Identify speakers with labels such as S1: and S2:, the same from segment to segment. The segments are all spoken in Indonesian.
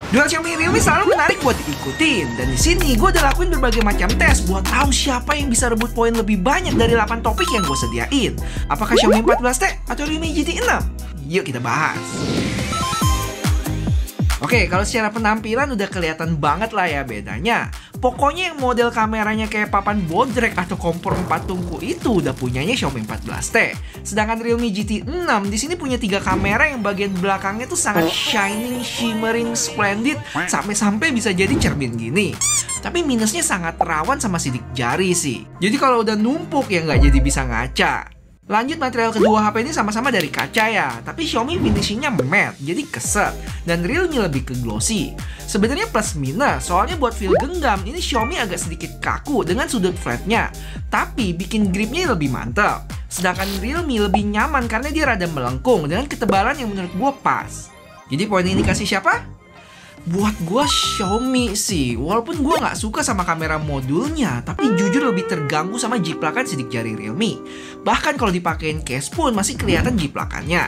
S1: Duel Xiaomi Realme selalu menarik buat diikutin. Dan di sini gue udah lakuin berbagai macam tes buat tahu siapa yang bisa rebut poin lebih banyak dari 8 topik yang gue sediain. Apakah Xiaomi 14T atau Realme GT 6? Yuk kita bahas. Oke, kalau secara penampilan udah kelihatan banget lah ya bedanya. Pokoknya yang model kameranya kayak papan bodrek atau kompor 4 tungku itu udah punyanya Xiaomi 14T. Sedangkan Realme GT 6 di sini punya 3 kamera yang bagian belakangnya tuh sangat shining, shimmering, splendid, sampai-sampai bisa jadi cermin gini. Tapi minusnya sangat rawan sama sidik jari sih. Jadi kalau udah numpuk ya nggak jadi bisa ngaca. Lanjut, material kedua HP ini sama-sama dari kaca ya, tapi Xiaomi finishingnya matte, jadi keset, dan Realme lebih ke glossy. Sebenarnya plus minus, soalnya buat feel genggam, ini Xiaomi agak sedikit kaku dengan sudut flatnya, tapi bikin gripnya lebih mantap. Sedangkan Realme lebih nyaman karena dia rada melengkung dengan ketebalan yang menurut gue pas. Jadi poin ini kasih siapa? Buat gue Xiaomi sih, walaupun gue nggak suka sama kamera modulnya, tapi jujur lebih terganggu sama jiplakan sidik jari Realme. Bahkan kalau dipakein case pun masih kelihatan jiplakannya.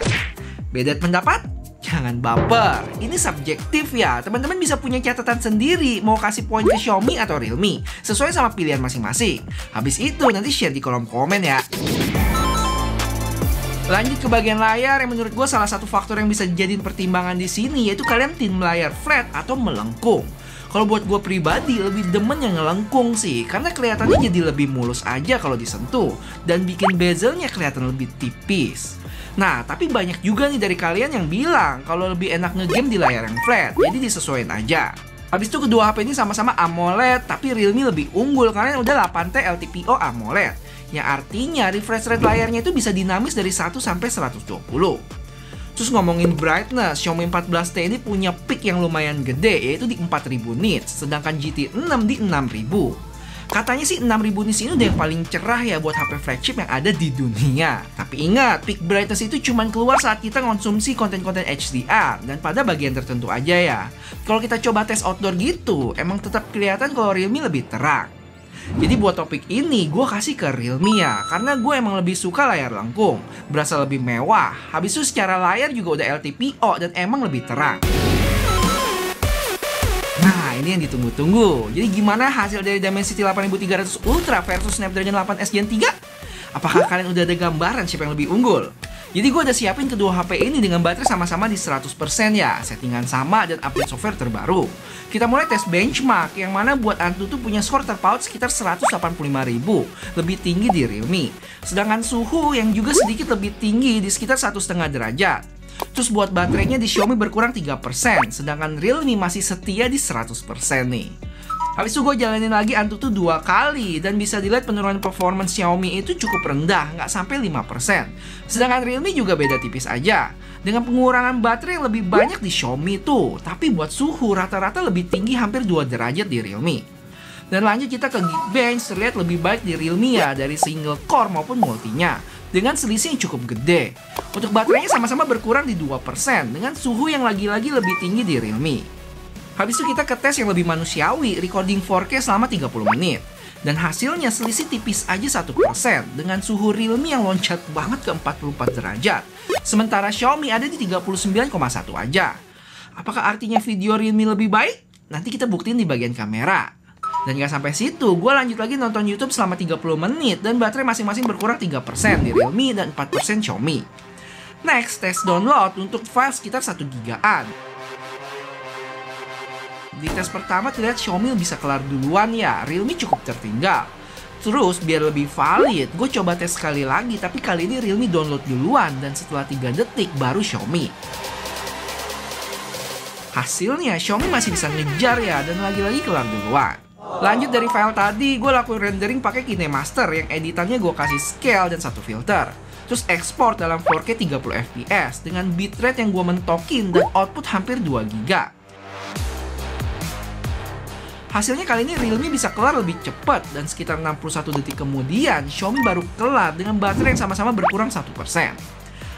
S1: Beda pendapat? Jangan baper, ini subjektif ya. Teman-teman bisa punya catatan sendiri mau kasih poin ke Xiaomi atau Realme, sesuai sama pilihan masing-masing. Habis itu nanti share di kolom komen ya. Lanjut ke bagian layar yang menurut gue salah satu faktor yang bisa dijadiin pertimbangan di sini, yaitu kalian tim layar flat atau melengkung. Kalau buat gue pribadi lebih demen yang ngelengkung sih, karena kelihatannya jadi lebih mulus aja kalau disentuh dan bikin bezelnya kelihatan lebih tipis. Nah, tapi banyak juga nih dari kalian yang bilang kalau lebih enak ngegame di layar yang flat, jadi disesuaikan aja. Habis itu kedua HP ini sama-sama AMOLED, tapi Realme lebih unggul karena udah 8T LTPO AMOLED. Yang artinya refresh rate layarnya itu bisa dinamis dari 1 sampai 120. Terus ngomongin brightness, Xiaomi 14T ini punya peak yang lumayan gede, yaitu di 4000 nits, sedangkan GT 6 di 6000. Katanya sih 6000 nits ini udah yang paling cerah ya buat HP flagship yang ada di dunia. Tapi ingat, peak brightness itu cuma keluar saat kita konsumsi konten-konten HDR dan pada bagian tertentu aja ya. Kalau kita coba tes outdoor gitu, emang tetap kelihatan kalau Realme lebih terang. Jadi buat topik ini gue kasih ke Realme ya, karena gue emang lebih suka layar lengkung, berasa lebih mewah. Habis itu secara layar juga udah LTPO dan emang lebih terang. Nah, ini yang ditunggu-tunggu. Jadi gimana hasil dari Dimensity 8300 Ultra versus Snapdragon 8S Gen 3? Apakah kalian udah ada gambaran siapa yang lebih unggul? Jadi gue udah siapin kedua HP ini dengan baterai sama-sama di 100% ya, settingan sama dan update software terbaru. Kita mulai tes benchmark, yang mana buat Antutu punya skor terpaut sekitar 185.000, lebih tinggi di Realme. Sedangkan suhu yang juga sedikit lebih tinggi di sekitar 1,5 derajat. Terus buat baterainya di Xiaomi berkurang 3%, sedangkan Realme masih setia di 100% nih. Habis itu gue jalanin lagi Antutu 2 kali dan bisa dilihat penurunan performance Xiaomi itu cukup rendah, nggak sampai 5%. Sedangkan Realme juga beda tipis aja, dengan pengurangan baterai yang lebih banyak di Xiaomi tuh, tapi buat suhu rata-rata lebih tinggi hampir 2 derajat di Realme. Dan lanjut kita ke Geekbench, terlihat lebih baik di Realme ya, dari single core maupun multinya, dengan selisih yang cukup gede. Untuk baterainya sama-sama berkurang di 2%, dengan suhu yang lagi-lagi lebih tinggi di Realme. Habis itu kita ke tes yang lebih manusiawi, recording 4K selama 30 menit. Dan hasilnya selisih tipis aja 1%, dengan suhu Realme yang loncat banget ke 44 derajat. Sementara Xiaomi ada di 39,1 aja. Apakah artinya video Realme lebih baik? Nanti kita buktiin di bagian kamera. Dan gak sampai situ, gue lanjut lagi nonton YouTube selama 30 menit, dan baterai masing-masing berkurang 3% di Realme dan 4% Xiaomi. Next, tes download untuk file sekitar 1 gigaan. Di tes pertama terlihat Xiaomi bisa kelar duluan ya, Realme cukup tertinggal. Terus biar lebih valid, gue coba tes sekali lagi, tapi kali ini Realme download duluan dan setelah 3 detik baru Xiaomi. Hasilnya Xiaomi masih bisa ngejar ya, dan lagi-lagi kelar duluan. Lanjut dari file tadi, gue lakuin rendering pakai KineMaster yang editannya gue kasih scale dan satu filter. Terus ekspor dalam 4K 30 fps dengan bitrate yang gue mentokin dan output hampir 2 GB. Hasilnya kali ini Realme bisa kelar lebih cepat, dan sekitar 61 detik kemudian Xiaomi baru kelar dengan baterai yang sama-sama berkurang 1%.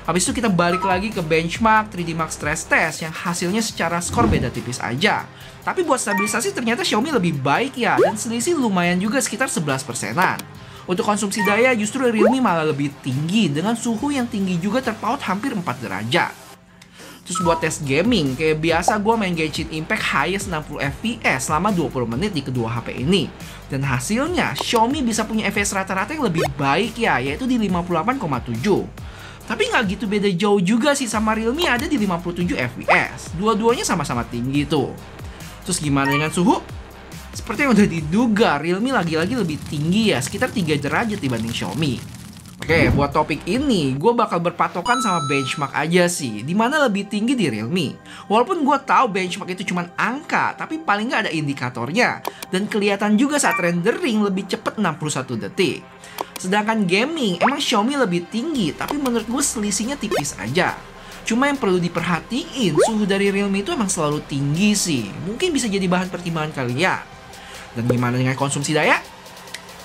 S1: Habis itu kita balik lagi ke benchmark 3D Mark Stress Test yang hasilnya secara skor beda tipis aja. Tapi buat stabilisasi ternyata Xiaomi lebih baik ya, dan selisih lumayan juga sekitar 11%-an. Untuk konsumsi daya justru Realme malah lebih tinggi dengan suhu yang tinggi juga terpaut hampir 4 derajat. Terus buat tes gaming, kayak biasa gue main Genshin Impact highest 60 FPS selama 20 menit di kedua HP ini. Dan hasilnya, Xiaomi bisa punya FPS rata-rata yang lebih baik ya, yaitu di 58,7. Tapi nggak gitu beda jauh juga sih sama Realme ada di 57 FPS. Dua-duanya sama-sama tinggi tuh. Terus gimana dengan suhu? Seperti yang udah diduga, Realme lagi-lagi lebih tinggi ya, sekitar 3 derajat dibanding Xiaomi. Oke, buat topik ini, gue bakal berpatokan sama benchmark aja sih, dimana lebih tinggi di Realme. Walaupun gue tahu benchmark itu cuma angka, tapi paling nggak ada indikatornya. Dan kelihatan juga saat rendering lebih cepat 61 detik. Sedangkan gaming, emang Xiaomi lebih tinggi, tapi menurut gue selisihnya tipis aja. Cuma yang perlu diperhatiin, suhu dari Realme itu emang selalu tinggi sih. Mungkin bisa jadi bahan pertimbangan kalian. Dan gimana dengan konsumsi daya?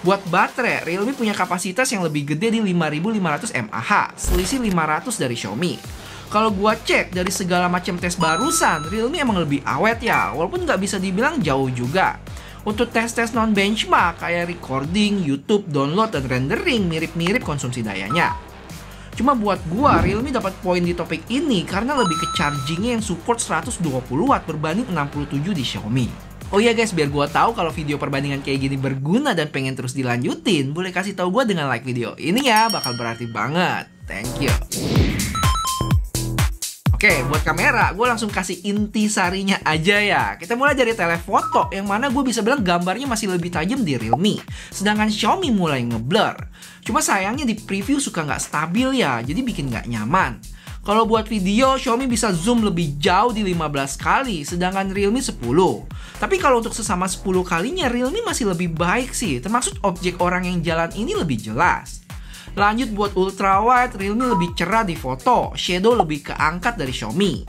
S1: Buat baterai, Realme punya kapasitas yang lebih gede di 5500 mAh, selisih 500 dari Xiaomi. Kalau gua cek dari segala macam tes barusan, Realme emang lebih awet ya, walaupun nggak bisa dibilang jauh juga. Untuk tes-tes non-benchmark kayak recording, YouTube, download, dan rendering mirip-mirip konsumsi dayanya. Cuma buat gua, Realme dapat poin di topik ini karena lebih ke chargingnya yang support 120 watt berbanding 67 di Xiaomi. Oh iya guys, biar gue tahu kalau video perbandingan kayak gini berguna dan pengen terus dilanjutin, boleh kasih tahu gue dengan like video ini ya, bakal berarti banget. Thank you. Oke, buat kamera, gue langsung kasih intisarinya aja ya. Kita mulai dari telefoto, yang mana gue bisa bilang gambarnya masih lebih tajam di Realme. Sedangkan Xiaomi mulai ngeblur. Cuma sayangnya di preview suka nggak stabil ya, jadi bikin nggak nyaman. Kalau buat video, Xiaomi bisa zoom lebih jauh di 15 kali, sedangkan Realme 10. Tapi kalau untuk sesama 10 kalinya, Realme masih lebih baik sih, termasuk objek orang yang jalan ini lebih jelas. Lanjut buat ultrawide, Realme lebih cerah di foto, shadow lebih keangkat dari Xiaomi.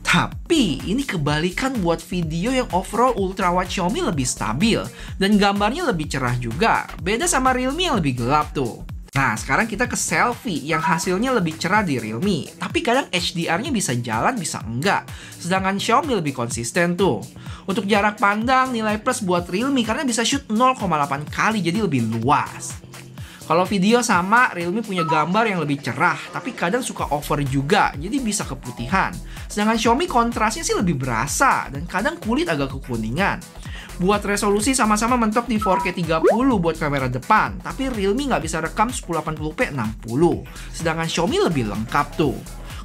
S1: Tapi ini kebalikan buat video yang overall ultrawide Xiaomi lebih stabil, dan gambarnya lebih cerah juga, beda sama Realme yang lebih gelap tuh. Nah, sekarang kita ke selfie yang hasilnya lebih cerah di Realme. Tapi kadang HDR-nya bisa jalan, bisa enggak. Sedangkan Xiaomi lebih konsisten tuh. Untuk jarak pandang, nilai plus buat Realme karena bisa shoot 0,8 kali, jadi lebih luas. Kalau video sama, Realme punya gambar yang lebih cerah, tapi kadang suka over juga, jadi bisa keputihan. Sedangkan Xiaomi kontrasnya sih lebih berasa, dan kadang kulit agak kekuningan. Buat resolusi sama-sama mentok di 4K 30 buat kamera depan, tapi Realme nggak bisa rekam 1080p 60. Sedangkan Xiaomi lebih lengkap tuh.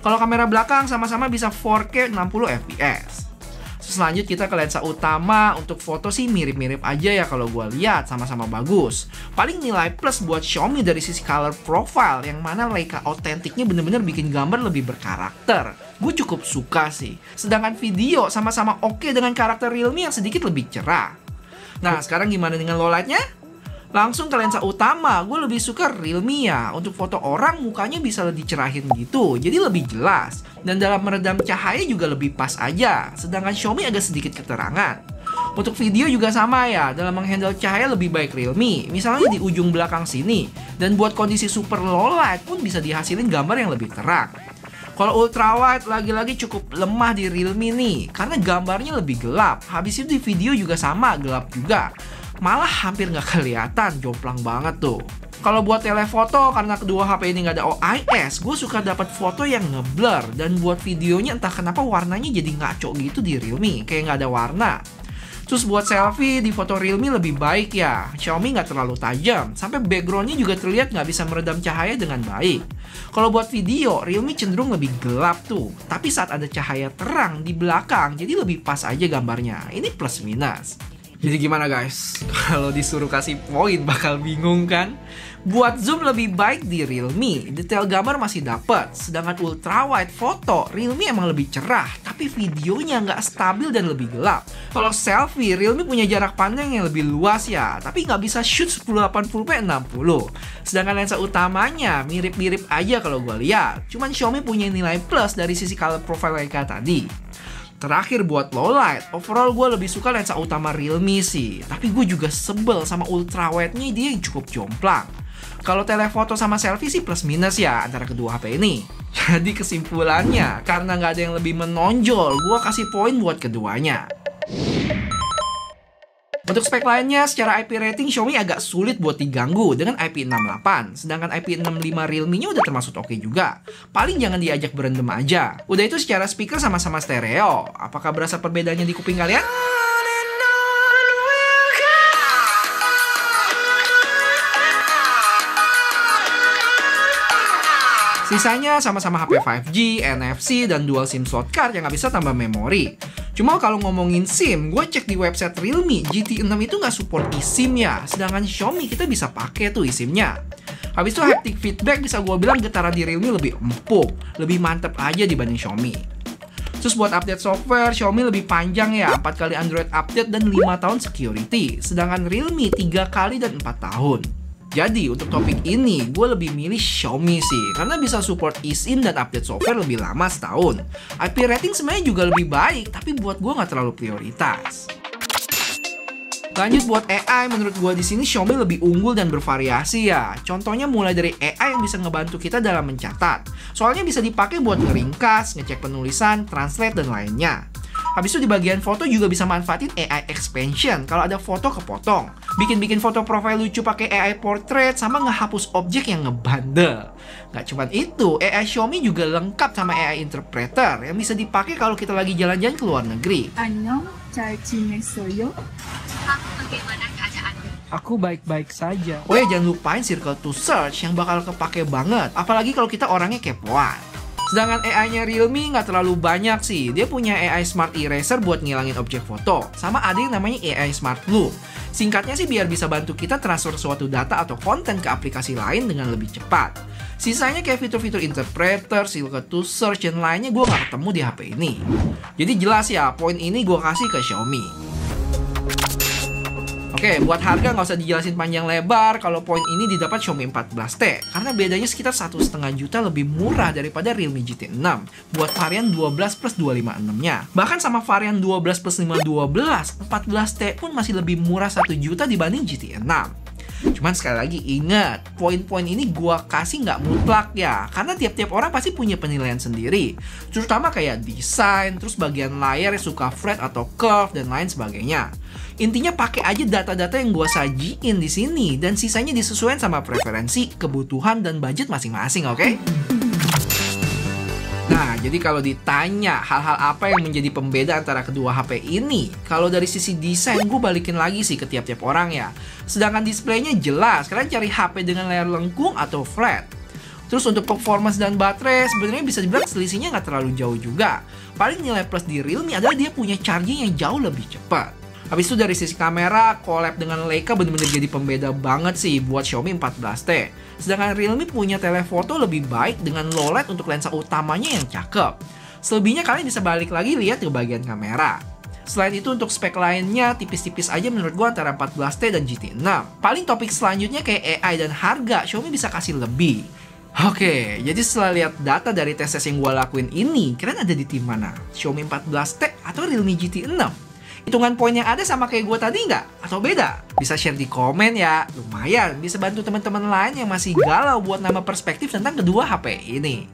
S1: Kalau kamera belakang sama-sama bisa 4K 60 fps. Selanjut kita ke lensa utama. Untuk foto sih mirip-mirip aja ya kalau gue lihat, sama-sama bagus. Paling nilai plus buat Xiaomi dari sisi color profile, yang mana Leica autentiknya bener-bener bikin gambar lebih berkarakter. Gue cukup suka sih. Sedangkan video sama-sama oke dengan karakter Realme yang sedikit lebih cerah. Nah, sekarang gimana dengan low light-nya? Langsung ke lensa utama, gue lebih suka Realme ya. Untuk foto orang mukanya bisa lebih cerahin gitu, jadi lebih jelas. Dan dalam meredam cahaya juga lebih pas aja. Sedangkan Xiaomi agak sedikit keterangan. Untuk video juga sama ya, dalam menghandle cahaya lebih baik Realme. Misalnya di ujung belakang sini. Dan buat kondisi super low light pun bisa dihasilin gambar yang lebih terang. Kalau ultrawide lagi-lagi cukup lemah di Realme nih, karena gambarnya lebih gelap. Habis itu di video juga sama, gelap juga. Malah hampir nggak kelihatan, jomplang banget tuh. Kalau buat telefoto, karena kedua HP ini nggak ada OIS, gue suka dapat foto yang ngeblur. Dan buat videonya entah kenapa warnanya jadi ngaco gitu di Realme, kayak nggak ada warna. Terus buat selfie, di foto Realme lebih baik ya. Xiaomi nggak terlalu tajam, sampai backgroundnya juga terlihat nggak bisa meredam cahaya dengan baik. Kalau buat video, Realme cenderung lebih gelap tuh. Tapi saat ada cahaya terang di belakang, jadi lebih pas aja gambarnya. Ini plus minus. Jadi gimana guys? Kalau disuruh kasih poin bakal bingung kan? Buat zoom lebih baik di Realme, detail gambar masih dapet. Sedangkan ultrawide foto, Realme emang lebih cerah, tapi videonya nggak stabil dan lebih gelap. Kalau selfie, Realme punya jarak pandang yang lebih luas ya, tapi nggak bisa shoot 1080p 60. Sedangkan lensa utamanya mirip-mirip aja kalau gue lihat. Cuman Xiaomi punya nilai plus dari sisi color profile Leica tadi. Terakhir buat low light, overall gue lebih suka lensa utama Realme sih. Tapi gue juga sebel sama ultrawide-nya, dia yang cukup jomplang. Kalau telefoto sama selfie sih plus minus ya antara kedua HP ini. Jadi kesimpulannya, karena nggak ada yang lebih menonjol, gue kasih poin buat keduanya. Untuk spek lainnya, secara IP rating Xiaomi agak sulit buat diganggu dengan IP68, sedangkan IP65 Realme-nya udah termasuk oke juga. Paling jangan diajak berendam aja. Udah itu secara speaker sama-sama stereo. Apakah berasa perbedaannya di kuping kalian? Sisanya sama-sama HP 5G, NFC, dan dual SIM slot card yang nggak bisa tambah memori. Cuma kalau ngomongin SIM, gue cek di website Realme, GT6 itu nggak support eSIM ya, sedangkan Xiaomi kita bisa pakai tuh eSIM-nya. Habis itu haptic feedback bisa gue bilang getaran di Realme lebih empuk, lebih mantep aja dibanding Xiaomi. Terus buat update software, Xiaomi lebih panjang ya, 4 kali Android update dan 5 tahun security, sedangkan Realme 3 kali dan 4 tahun. Jadi untuk topik ini gue lebih milih Xiaomi sih, karena bisa support eSIM dan update software lebih lama setahun. IP rating sebenarnya juga lebih baik, tapi buat gue nggak terlalu prioritas. Lanjut buat AI, menurut gue di sini Xiaomi lebih unggul dan bervariasi ya. Contohnya mulai dari AI yang bisa ngebantu kita dalam mencatat. Soalnya bisa dipakai buat ngeringkas, ngecek penulisan, translate, dan lainnya. Habis itu di bagian foto juga bisa manfaatin AI expansion kalau ada foto kepotong. Bikin foto profil lucu pakai AI portrait sama ngehapus objek yang ngebandel. Gak cuma itu, AI Xiaomi juga lengkap sama AI interpreter yang bisa dipakai kalau kita lagi jalan-jalan ke luar negeri.
S2: 안녕, 잘 지냈어요?
S3: Aku baik-baik saja.
S1: Oh ya, jangan lupain circle to search yang bakal kepake banget, apalagi kalau kita orangnya kepoan. Sedangkan AI-nya Realme nggak terlalu banyak sih. Dia punya AI Smart Eraser buat ngilangin objek foto. Sama ada yang namanya AI Smart Loop. Singkatnya sih biar bisa bantu kita transfer suatu data atau konten ke aplikasi lain dengan lebih cepat. Sisanya kayak fitur-fitur interpreter, circle to search, dan lainnya gue nggak ketemu di HP ini. Jadi jelas ya, poin ini gue kasih ke Xiaomi. Oke, buat harga nggak usah dijelasin panjang lebar kalau poin ini didapat Xiaomi 14T karena bedanya sekitar 1,5 juta lebih murah daripada Realme GT6 buat varian 12 plus 256-nya. Bahkan sama varian 12 plus 512, 14T pun masih lebih murah 1 juta dibanding GT6. Cuman sekali lagi ingat, poin-poin ini gua kasih nggak mutlak ya, karena tiap-tiap orang pasti punya penilaian sendiri. Terutama kayak desain, terus bagian layar yang suka flat atau curve dan lain sebagainya. Intinya pakai aja data-data yang gua sajiin di sini dan sisanya disesuaikan sama preferensi, kebutuhan, dan budget masing-masing, oke? Nah, jadi kalau ditanya hal-hal apa yang menjadi pembeda antara kedua HP ini, kalau dari sisi desain gue balikin lagi sih ke tiap-tiap orang ya. Sedangkan displaynya jelas, kalian cari HP dengan layar lengkung atau flat. Terus untuk performance dan baterai sebenarnya bisa dibilang selisihnya nggak terlalu jauh juga. Paling nilai plus di Realme adalah dia punya charging yang jauh lebih cepat. Habis itu dari sisi kamera, collab dengan Leica bener-bener jadi pembeda banget sih buat Xiaomi 14T. Sedangkan Realme punya telefoto lebih baik dengan low light untuk lensa utamanya yang cakep. Selebihnya kalian bisa balik lagi lihat ke bagian kamera. Selain itu untuk spek lainnya tipis-tipis aja menurut gua antara 14T dan GT6. Paling topik selanjutnya kayak AI dan harga, Xiaomi bisa kasih lebih. Oke, jadi setelah lihat data dari tes yang gua lakuin ini, kalian ada di tim mana? Xiaomi 14T atau Realme GT6? Hitungan poin yang ada sama kayak gue tadi nggak? Atau beda? Bisa share di komen ya. Lumayan, bisa bantu teman-teman lain yang masih galau buat nambah perspektif tentang kedua HP ini.